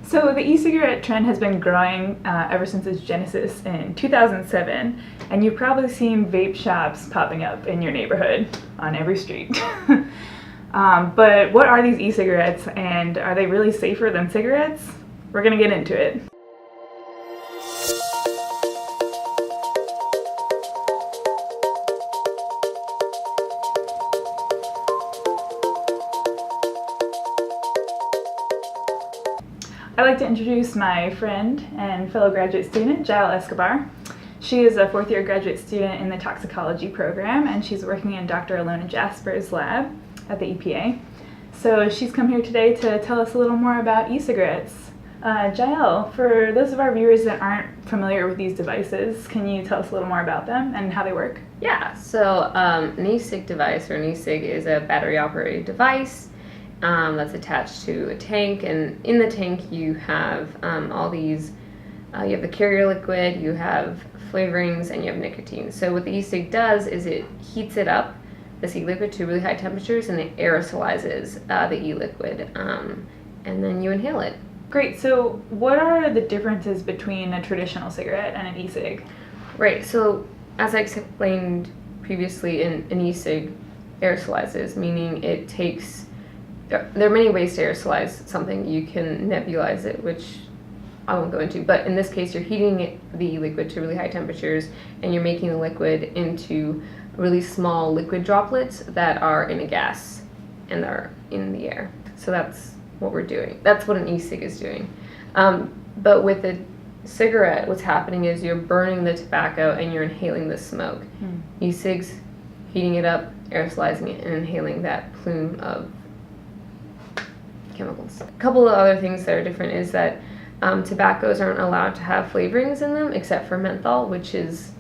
So the e-cigarette trend has been growing ever since its genesis in 2007, and you've probably seen vape shops popping up in your neighborhood on every street. But what are these e-cigarettes, and are they really safer than cigarettes? We're gonna get into it. I'd like to introduce my friend and fellow graduate student, Yael Escobar. She is a fourth-year graduate student in the toxicology program, and she's working in Dr. Ilona Jasper's lab at the EPA. So she's come here today to tell us a little more about e-cigarettes. Yael, for those of our viewers that aren't familiar with these devices, can you tell us a little more about them and how they work? Yeah, so an Ecig device, or an Ecig, is a battery-operated device that's attached to a tank, and in the tank you have all these, you have the carrier liquid, you have flavorings, and you have nicotine. So what the Ecig does is it heats it up, this e-liquid, to really high temperatures, and it aerosolizes the e-liquid, and then you inhale it. Great, so what are the differences between a traditional cigarette and an e-cig? Right, so as I explained previously, an e-cig aerosolizes, meaning it takes, there are many ways to aerosolize something. You can nebulize it, which I won't go into, but in this case you're heating the liquid to really high temperatures, and you're making the liquid into really small liquid droplets that are in a gas and are in the air. So that's what we're doing. That's what an e-cig is doing. But with a cigarette, what's happening is you're burning the tobacco and you're inhaling the smoke. E-cigs, heating it up, aerosolizing it, and inhaling that plume of chemicals. A couple of other things that are different is that tobaccos aren't allowed to have flavorings in them except for menthol, which is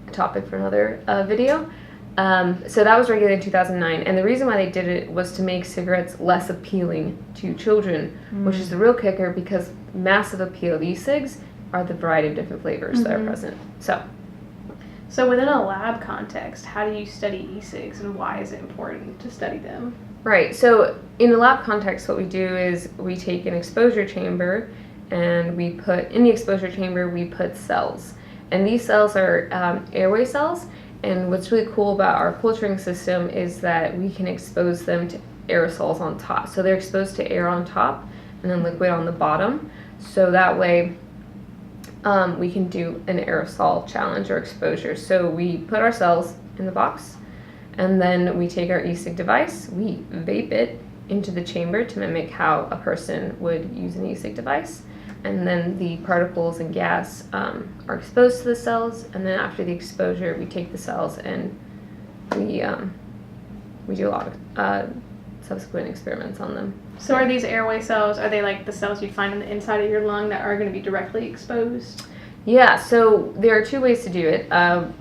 a topic for another video. So that was regulated in 2009, and the reason why they did it was to make cigarettes less appealing to children, which is the real kicker, because massive appeal of e-cigs are the variety of different flavors that are present. So within a lab context, how do you study e-cigs, and why is it important to study them? Right, so in a lab context, what we do is we take an exposure chamber, and we put, in the exposure chamber, we put cells. And these cells are airway cells, and what's really cool about our culturing system is that we can expose them to aerosols on top. So they're exposed to air on top and then liquid on the bottom. So that way we can do an aerosol challenge or exposure. So we put our cells in the box, and then we take our e-cig device, we vape it into the chamber to mimic how a person would use an e-cig device. And then the particles and gas are exposed to the cells, and then after the exposure we take the cells and we do a lot of subsequent experiments on them. So are these airway cells, are they like the cells you'd find on the inside of your lung that are going to be directly exposed? Yeah, so there are two ways to do it.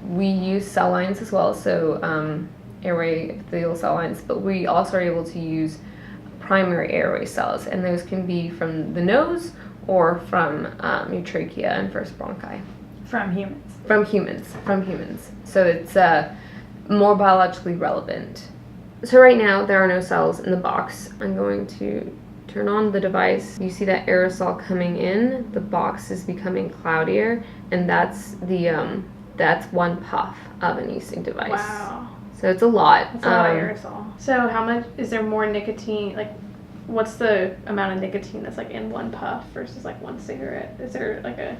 We use cell lines as well, so airway epithelial cell lines, but we also are able to use primary airway cells, and those can be from the nose or from your trachea and first bronchi. From humans? From humans. So it's more biologically relevant. So right now there are no cells in the box. I'm going to turn on the device. You see that aerosol coming in, the box is becoming cloudier, and that's the that's one puff of an e-cig device. Wow. So it's a lot. That's a lot of aerosol. So how much, is there more nicotine, like what's the amount of nicotine that's like in one puff versus like one cigarette? Is there like a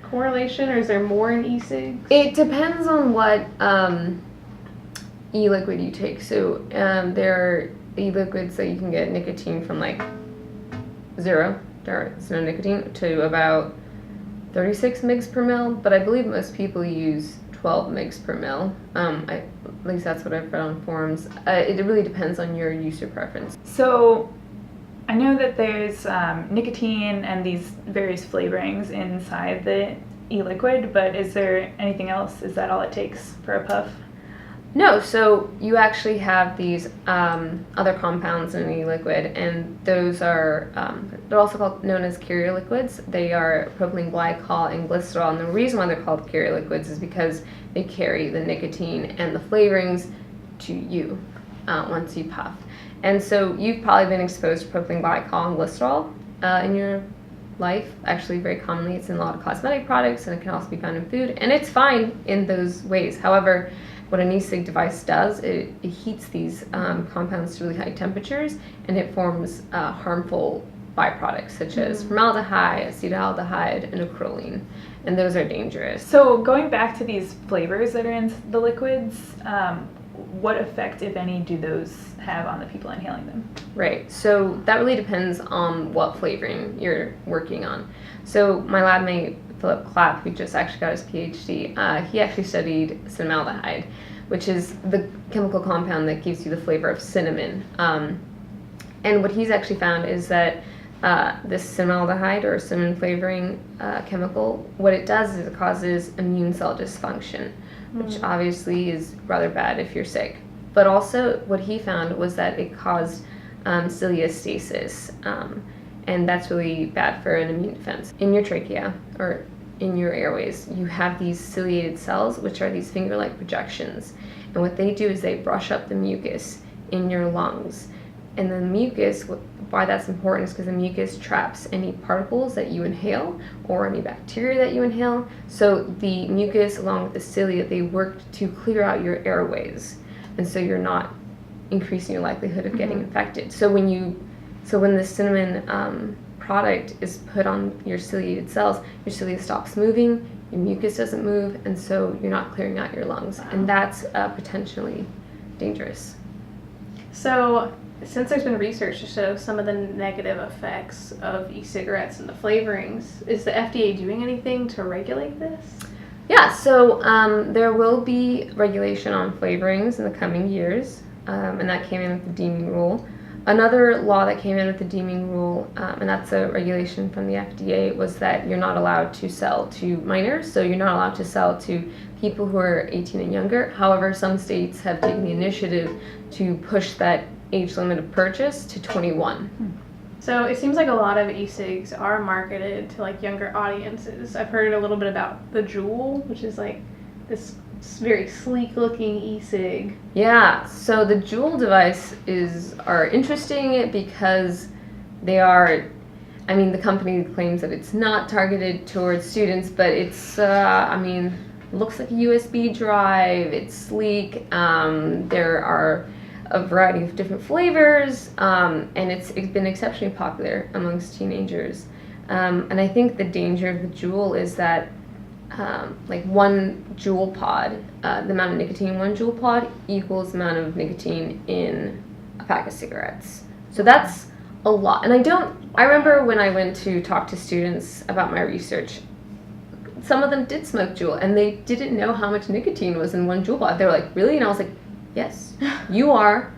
correlation, or is there more in e-cigs? It depends on what e-liquid you take. So there are e-liquids that you can get nicotine from like 0, there's no nicotine, to about 36 mg per mil, but I believe most people use 12 mg per mil. At least that's what I've read on forums. It really depends on your user preference. So I know that there's nicotine and these various flavorings inside the e-liquid, but is there anything else? Is that all it takes for a puff? No, so you actually have these other compounds in the liquid, and those are, they're also known as carrier liquids. They are propylene glycol and glycerol, and the reason why they're called carrier liquids is because they carry the nicotine and the flavorings to you once you puff. And so you've probably been exposed to propylene glycol and glycerol in your life. Actually, very commonly, it's in a lot of cosmetic products, and it can also be found in food, and it's fine in those ways. However, what an E-Cig device does, it heats these compounds to really high temperatures, and it forms harmful byproducts such as formaldehyde, acetaldehyde, and acrolein, and those are dangerous. So going back to these flavors that are in the liquids, what effect, if any, do those have on the people inhaling them? Right, so that really depends on what flavoring you're working on. So my lab mate, Philip Clapp, who just actually got his PhD, he actually studied cinnamaldehyde, which is the chemical compound that gives you the flavor of cinnamon. And what he's actually found is that this cinnamaldehyde, or cinnamon flavoring chemical, what it does is it causes immune cell dysfunction, which obviously is rather bad if you're sick. But also what he found was that it caused cholestasis, and that's really bad for an immune defense. In your trachea, or in your airways, you have these ciliated cells, which are these finger-like projections. And what they do is they brush up the mucus in your lungs. And the mucus, why that's important is because the mucus traps any particles that you inhale or any bacteria that you inhale. So the mucus, along with the cilia, they work to clear out your airways. And so you're not increasing your likelihood of getting infected. So when the cinnamon product is put on your ciliated cells, your cilia stops moving, your mucus doesn't move, and so you're not clearing out your lungs. And that's potentially dangerous. So, since there's been research to show some of the negative effects of e-cigarettes and the flavorings, is the FDA doing anything to regulate this? Yeah, so there will be regulation on flavorings in the coming years, and that came in with the deeming rule. Another law that came in with the deeming rule, and that's a regulation from the FDA, was that you're not allowed to sell to minors, so you're not allowed to sell to people who are 18 and younger. However, some states have taken the initiative to push that age limit of purchase to 21. So it seems like a lot of e-cigs are marketed to like younger audiences. I've heard a little bit about the Joule, which is like this very sleek looking e-cig. Yeah, so the Joule Device are interesting because they are, I mean, the company claims that it's not targeted towards students, but it's, looks like a USB drive, it's sleek, there are a variety of different flavors, and it's been exceptionally popular amongst teenagers. And I think the danger of the Joule is that like one Joule pod, the amount of nicotine in one Joule pod equals the amount of nicotine in a pack of cigarettes. So that's a lot. And I remember when I went to talk to students about my research, some of them did smoke Joule and they didn't know how much nicotine was in one Joule pod. They were like, really? And I was like, yes, you are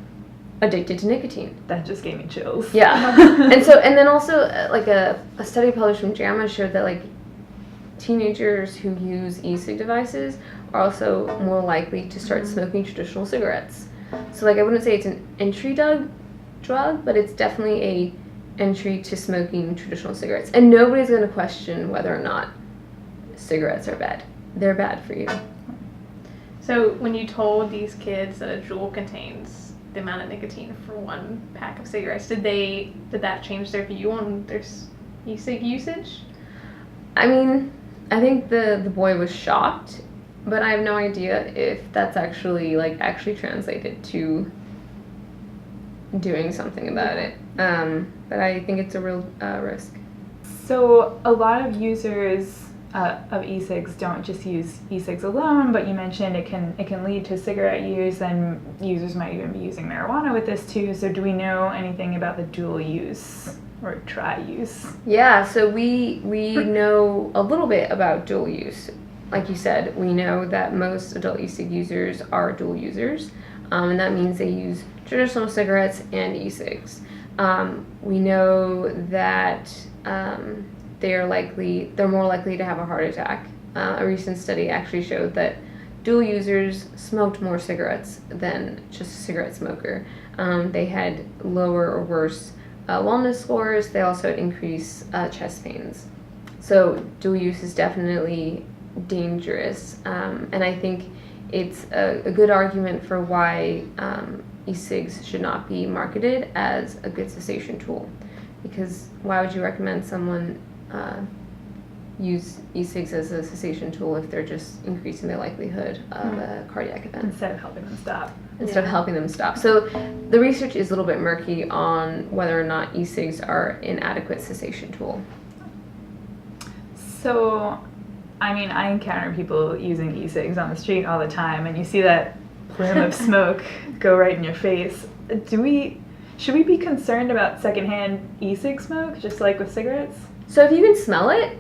addicted to nicotine. That just gave me chills. Yeah. and then also like a study published from JAMA showed that like teenagers who use e-cig devices are also more likely to start smoking traditional cigarettes. So like I wouldn't say it's an entry drug, but it's definitely a entry to smoking traditional cigarettes. And nobody's going to question whether or not cigarettes are bad. They're bad for you. So when you told these kids that a Joule contains the amount of nicotine for one pack of cigarettes, did that change their view on their e-cig usage? I mean, I think the boy was shocked, but I have no idea if that's actually translated to doing something about it. But I think it's a real risk. So a lot of users of e-cigs don't just use e-cigs alone, but you mentioned it can lead to cigarette use, and users might even be using marijuana with this too. So do we know anything about the dual use or try use? Yeah, so we know a little bit about dual use. Like you said, we know that most adult e-cig users are dual users, and that means they use traditional cigarettes and e-cigs. We know that they're more likely to have a heart attack. A recent study actually showed that dual users smoked more cigarettes than just a cigarette smoker. They had lower or worse wellness scores. They also had increased chest pains. So dual use is definitely dangerous, and I think it's a good argument for why e-cigs should not be marketed as a good cessation tool. Because why would you recommend someone use e-cigs as a cessation tool if they're just increasing the likelihood of a cardiac event Instead of helping them stop. instead of helping them stop. So the research is a little bit murky on whether or not e-cigs are an adequate cessation tool. So, I mean, I encounter people using e-cigs on the street all the time, and you see that plume of smoke go right in your face. Should we be concerned about secondhand e-cig smoke, just like with cigarettes? So if you can smell it,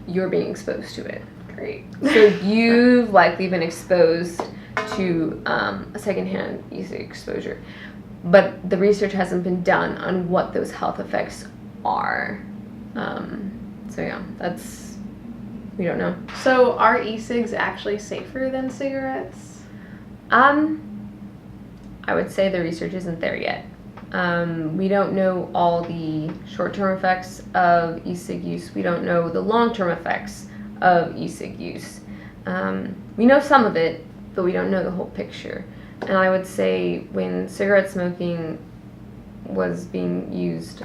you're being exposed to it. Great. So you've likely been exposed to a secondhand e-cig exposure. But the research hasn't been done on what those health effects are. So yeah, we don't know. So are e-cigs actually safer than cigarettes? I would say the research isn't there yet. We don't know all the short-term effects of e-cig use. We don't know the long-term effects of e-cig use. We know some of it, but we don't know the whole picture. And I would say when cigarette smoking was being used,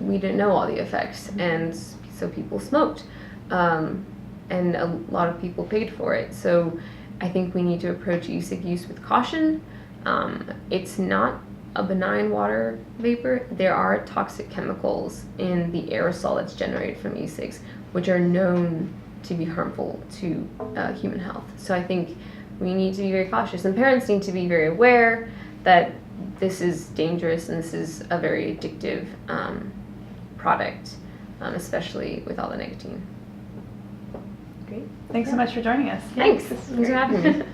we didn't know all the effects, and so people smoked. And a lot of people paid for it. So I think we need to approach e-cig use with caution. It's not a benign water vapor. There are toxic chemicals in the aerosol that's generated from e-cigs, which are known to be harmful to human health. So I think we need to be very cautious, and parents need to be very aware that this is dangerous and this is a very addictive product, especially with all the nicotine. Great. Thanks so much for joining us. Thanks for having me.